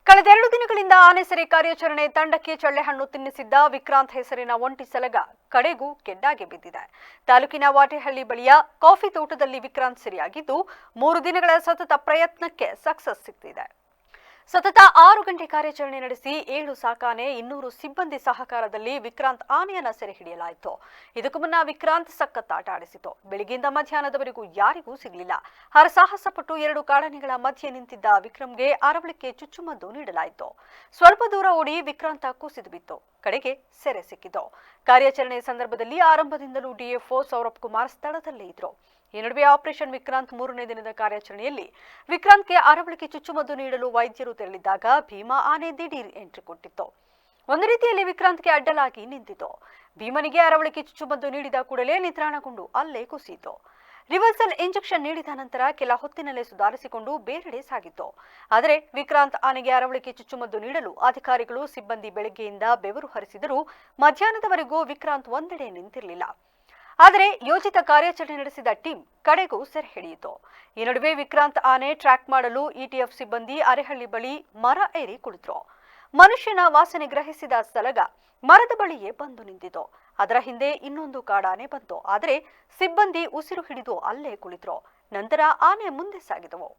ಕಳೆದ 2 ದಿನಗಳಿಂದ ಆನೆ ಸೆರೆ ಕಾರ್ಯಾಚರಣೆ ತಂಡಕ್ಕೆ ಚಳ್ಳೆಹಣ್ಣು ತಿನ್ನಿಸಿದ್ದ ವಿಕ್ರಾಂತ್ ಹೆಸರಿನ ಒಂಟಿ ಸಲಗ ಕಡೆಗೂ ಕೆಡ್ಡಾಗೆ ಬಿದ್ದಿದೆ. ತಾಲೂಕಿನ ವಾಟೆಹಳ್ಳಿ ಬಳಿಯ ಕಾಫಿ ತೋಟದಲ್ಲಿ ವಿಕ್ರಾಂತ್ ಸೆರೆಯಾಗಿದ್ದು 3 ದಿನಗಳ ಸತತ ಪ್ರಯತ್ನಕ್ಕೆ ಸಕ್ಸಸ್ ಸಿಕ್ಕಿದೆ. ಸತತ 6 ಗಂಟೆ ಕಾರ್ಯಾಚರಣೆ ನಡೆಸಿ 7 ಸಾಕಾನೆ 200 ಸಿಬ್ಬಂದಿ ಸಹಕಾರದಲ್ಲಿ ವಿಕ್ರಾಂತ್ ಆನೆಯನ್ನ ಸೆರೆ ಹಿಡಿಯಲಾಯಿತು. ಇದಕ್ಕೂ ಮುನ್ನ ವಿಕ್ರಾಂತ್ ಸಖತ್ ಆಟ ಆಡಿಸಿತು. ಬೆಳಗ್ಗೆಯಿಂದ ಮಧ್ಯಾಹ್ನದವರೆಗೂ ಯಾರಿಗೂ ಸಿಗಲಿಲ್ಲ. ಹರಸಾಹಸ ಪಟ್ಟು 2 ಕಾಡಾನೆಗಳ ಮಧ್ಯೆ ನಿಂತಿದ್ದ ವಿಕ್ರಮ್ಗೆ ಅರವಳಿಕೆ ಚುಚ್ಚುಮದ್ದು ನೀಡಲಾಯಿತು. ಸ್ವಲ್ಪ ದೂರ ಓಡಿ ವಿಕ್ರಾಂತ ಕುಸಿದು ಬಿತ್ತು. ಕಡೆಗೆ ಸೆರೆ ಸಿಕ್ಕಿತು. ಕಾರ್ಯಾಚರಣೆ ಸಂದರ್ಭದಲ್ಲಿ ಆರಂಭದಿಂದಲೂ ಡಿಎಫ್ಒ ಸೌರಭ್ ಕುಮಾರ್ ಸ್ಥಳದಲ್ಲೇ ಇದ್ರು. ಈ ನಡುವೆ ಆಪರೇಷನ್ ವಿಕ್ರಾಂತ್ 3ನೇ ದಿನದ ಕಾರ್ಯಾಚರಣೆಯಲ್ಲಿ ವಿಕ್ರಾಂತ್ಗೆ ಅರವಳಿಕೆ ಚುಚ್ಚುಮದ್ದು ನೀಡಲು ವೈದ್ಯರು ತೆರಳಿದ್ದಾಗ ಭೀಮಾ ಆನೆ ದಿಢೀರ್ ಎಂಟ್ರಿ ಕೊಟ್ಟಿತ್ತು. ಒಂದು ರೀತಿಯಲ್ಲಿ ವಿಕ್ರಾಂತ್ಗೆ ಅಡ್ಡಲಾಗಿ ನಿಂತಿತು. ಭೀಮನಿಗೆ ಅರವಳಿಕೆ ಚುಚ್ಚುಮದ್ದು ನೀಡಿದ ಕೂಡಲೇ ನಿತ್ರಾಣಗೊಂಡು ಅಲ್ಲೇ ಕುಸಿಯಿತು. ರಿವರ್ಸಲ್ ಇಂಜೆಕ್ಷನ್ ನೀಡಿದ ನಂತರ ಕೆಲ ಹೊತ್ತಿನಲ್ಲೇ ಸುಧಾರಿಸಿಕೊಂಡು ಬೇರೆಡೆ ಸಾಗಿತ್ತು. ಆದರೆ ವಿಕ್ರಾಂತ್ ಆನೆಗೆ ಅರವಳಿಕೆ ಚುಚ್ಚುಮದ್ದು ನೀಡಲು ಅಧಿಕಾರಿಗಳು ಸಿಬ್ಬಂದಿ ಬೆಳಗ್ಗೆಯಿಂದ ಬೆವರು ಹರಿಸಿದರೂ ಮಧ್ಯಾಹ್ನದವರೆಗೂ ವಿಕ್ರಾಂತ್ ಒಂದೆಡೆ ನಿಂತಿರಲಿಲ್ಲ. ಆದರೆ ಯೋಜಿತ ಕಾರ್ಯಾಚರಣೆ ನಡೆಸಿದ ಟೀಮ್ ಕಡೆಗೂ ಸೆರೆ ಹಿಡಿಯಿತು. ಈ ನಡುವೆ ವಿಕ್ರಾಂತ್ ಆನೆ ಟ್ರ್ಯಾಕ್ ಮಾಡಲು ಇಟಿಎಫ್ ಸಿಬ್ಬಂದಿ ಅರೆಹಳ್ಳಿ ಬಳಿ ಮರ ಏರಿ ಕುಳಿತರು. ಮನುಷ್ಯನ ವಾಸನೆ ಗ್ರಹಿಸಿದ ಸಲಗ ಮರದ ಬಳಿಯೇ ಬಂದು ನಿಂತಿತು. ಅದರ ಹಿಂದೆ ಇನ್ನೊಂದು ಕಾಡಾನೆ ಬಂತು. ಆದರೆ ಸಿಬ್ಬಂದಿ ಉಸಿರು ಹಿಡಿದು ಅಲ್ಲೇ ಕುಳಿತರು. ನಂತರ ಆನೆ ಮುಂದೆ ಸಾಗಿದವು.